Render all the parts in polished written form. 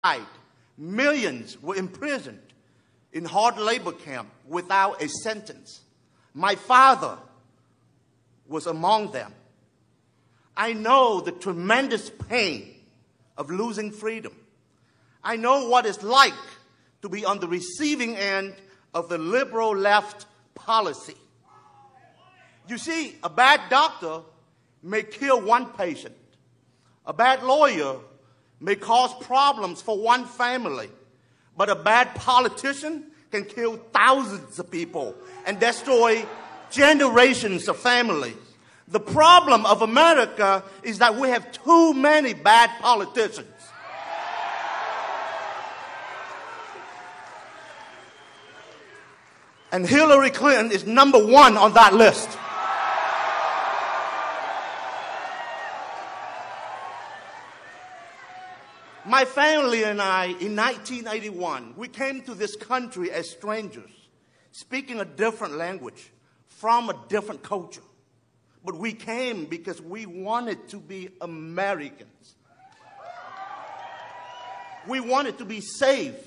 died. Millions were imprisoned in hard labor camp without a sentence. My father was among them. I know the tremendous pain of losing freedom. I know what it's like to be on the receiving end of the liberal left policy. You see, a bad doctor may kill one patient. A bad lawyer may cause problems for one family. But a bad politician can kill thousands of people and destroy generations of families. The problem of America is that we have too many bad politicians. And Hillary Clinton is number one on that list. My family and I, in 1981, we came to this country as strangers, speaking a different language, from a different culture. But we came because we wanted to be Americans. We wanted to be safe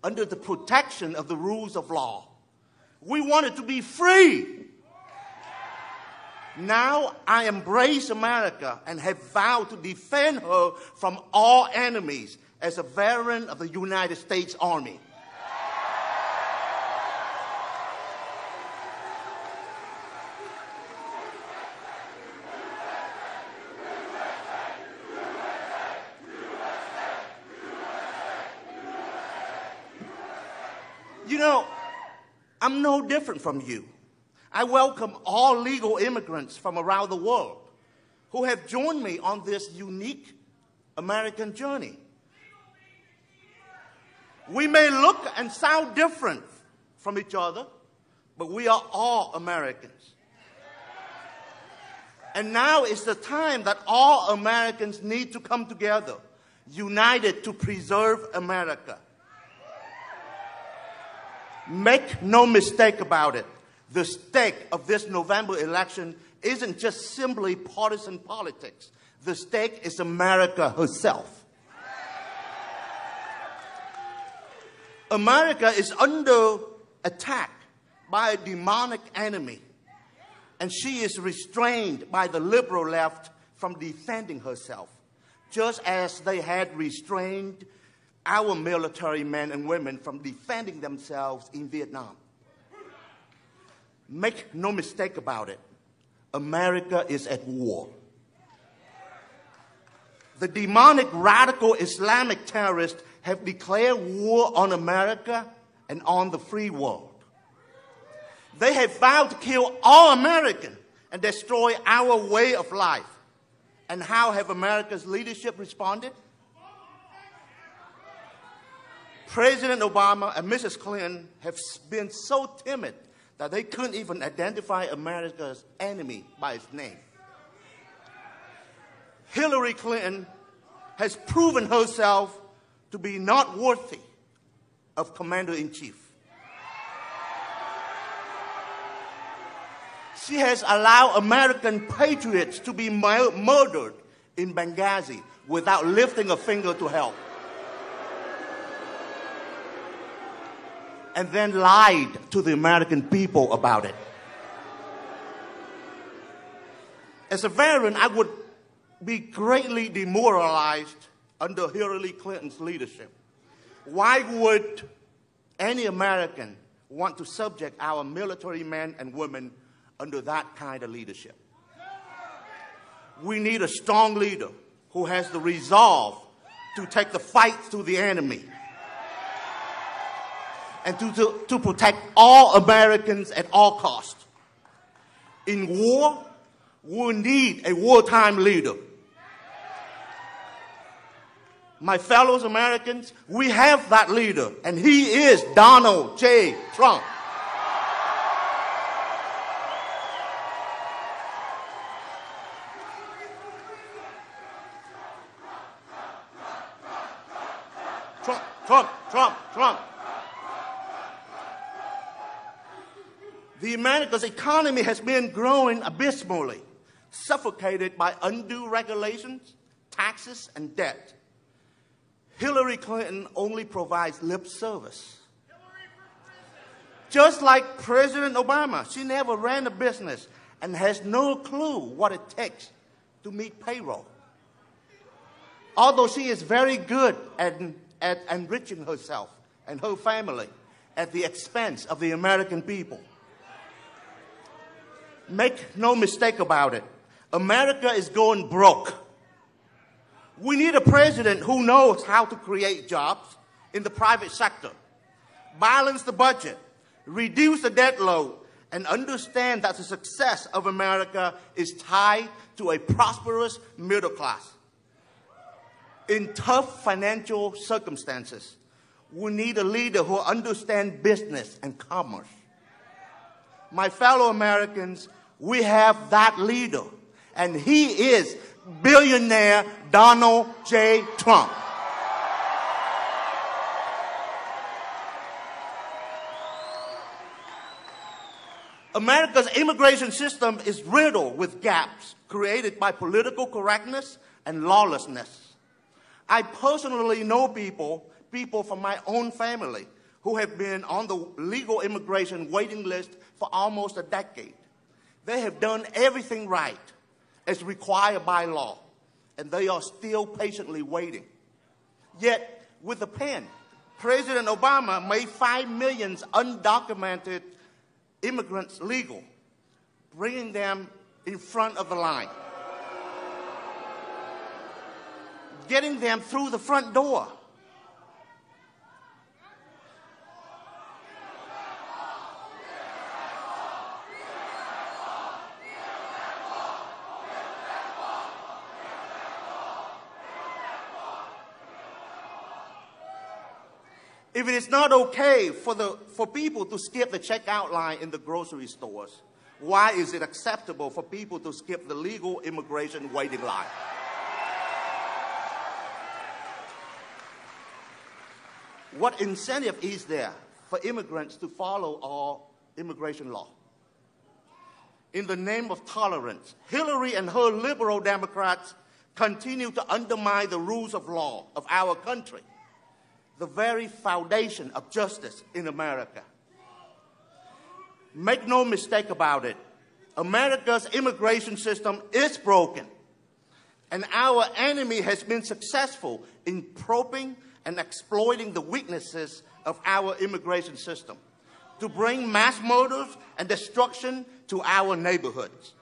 under the protection of the rules of law. We wanted to be free. Now I embrace America and have vowed to defend her from all enemies as a veteran of the United States Army. You know, I'm no different from you. I welcome all legal immigrants from around the world who have joined me on this unique American journey. We may look and sound different from each other, but we are all Americans. And now is the time that all Americans need to come together, united to preserve America. Make no mistake about it. The stake of this November election isn't just simply partisan politics. The stake is America herself. America is under attack by a demonic enemy, and she is restrained by the liberal left from defending herself, just as they had restrained our military men and women from defending themselves in Vietnam. Make no mistake about it, America is at war. The demonic radical Islamic terrorists have declared war on America and on the free world. They have vowed to kill all Americans and destroy our way of life. And how have America's leadership responded? President Obama and Mrs. Clinton have been so timid that they couldn't even identify America's enemy by its name. Hillary Clinton has proven herself to be not worthy of commander-in-chief. She has allowed American patriots to be murdered in Benghazi without lifting a finger to help. And then lied to the American people about it. As a veteran, I would be greatly demoralized under Hillary Clinton's leadership. Why would any American want to subject our military men and women under that kind of leadership? We need a strong leader who has the resolve to take the fight to the enemy and to protect all Americans at all costs. In war, we need a wartime leader. My fellow Americans, we have that leader, and he is Donald J. Trump. Trump. The America's economy has been growing abysmally, suffocated by undue regulations, taxes, and debt. Hillary Clinton only provides lip service. Just like President Obama, she never ran a business and has no clue what it takes to meet payroll. Although she is very good at enriching herself and her family at the expense of the American people. Make no mistake about it, America is going broke. We need a president who knows how to create jobs in the private sector, balance the budget, reduce the debt load, and understand that the success of America is tied to a prosperous middle class. In tough financial circumstances, we need a leader who understands business and commerce. My fellow Americans, we have that leader, and he is billionaire Donald J. Trump. America's immigration system is riddled with gaps created by political correctness and lawlessness. I personally know people from my own family who have been on the legal immigration waiting list for almost a decade. They have done everything right as required by law, and they are still patiently waiting. Yet, with a pen, President Obama made 5 million undocumented immigrants legal, bringing them in front of the line, getting them through the front door. If it is not okay for people to skip the checkout line in the grocery stores, why is it acceptable for people to skip the legal immigration waiting line? What incentive is there for immigrants to follow our immigration law? In the name of tolerance, Hillary and her liberal Democrats continue to undermine the rules of law of our country, the very foundation of justice in America. Make no mistake about it, America's immigration system is broken, and our enemy has been successful in probing and exploiting the weaknesses of our immigration system to bring mass murders and destruction to our neighborhoods.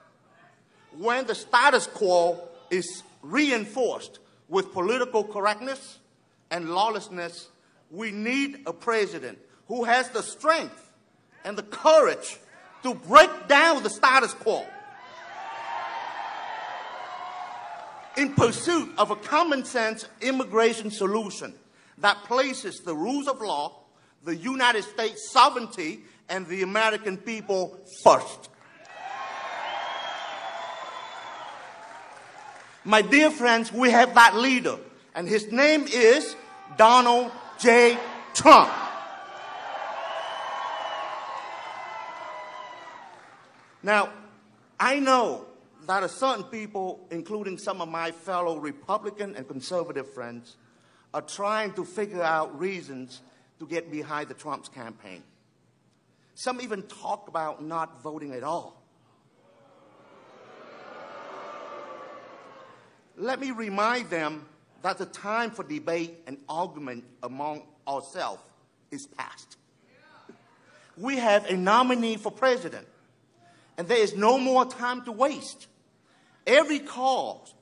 When the status quo is reinforced with political correctness and lawlessness, we need a president who has the strength and the courage to break down the status quo in pursuit of a common sense immigration solution that places the rules of law, the United States sovereignty, and the American people first. My dear friends, we have that leader, and his name is Donald J. Trump. Now, I know that certain people, including some of my fellow Republican and conservative friends, are trying to figure out reasons to get behind the Trump's campaign. Some even talk about not voting at all. Let me remind them that the time for debate and argument among ourselves is past. We have a nominee for president, and there is no more time to waste. Every pause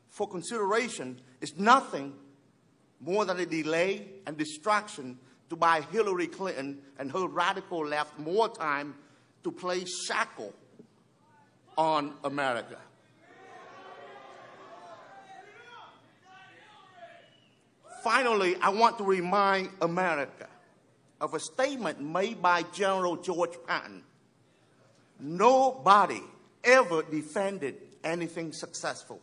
for consideration is nothing more than a delay and distraction to buy Hillary Clinton and her radical left more time to play shackle on America. Finally, I want to remind America of a statement made by General George Patton. Nobody ever defended anything successful.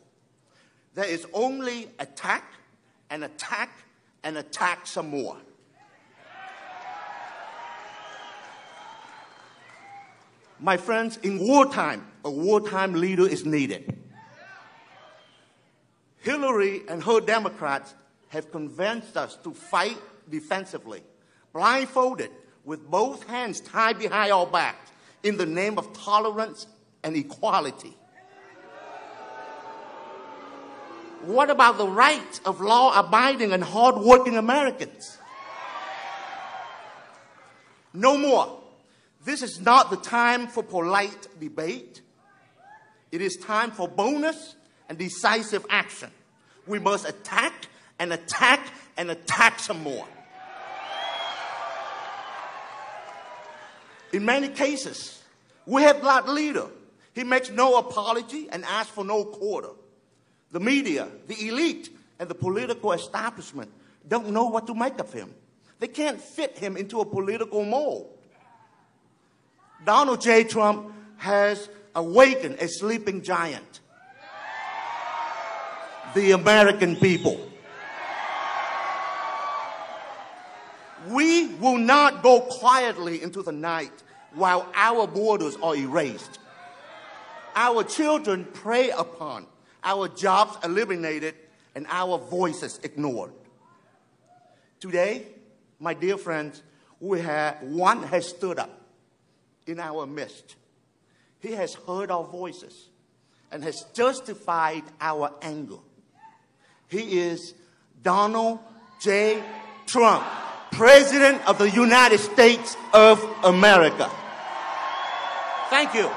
There is only attack and attack and attack some more. My friends, in wartime, a wartime leader is needed. Hillary and her Democrats have convinced us to fight defensively, blindfolded, with both hands tied behind our backs, in the name of tolerance and equality. What about the rights of law-abiding and hard-working Americans? No more. This is not the time for polite debate. It is time for bonus and decisive action. We must attack and attack and attack some more. In many cases, we have black leader. He makes no apology and asks for no quarter. The media, the elite, and the political establishment don't know what to make of him. They can't fit him into a political mold. Donald J. Trump has awakened a sleeping giant. The American people. We will not go quietly into the night while our borders are erased, our children preyed upon, our jobs eliminated, and our voices ignored. Today, my dear friends, one has stood up in our midst. He has heard our voices and has justified our anger. He is Donald J. Trump, President of the United States of America. Thank you.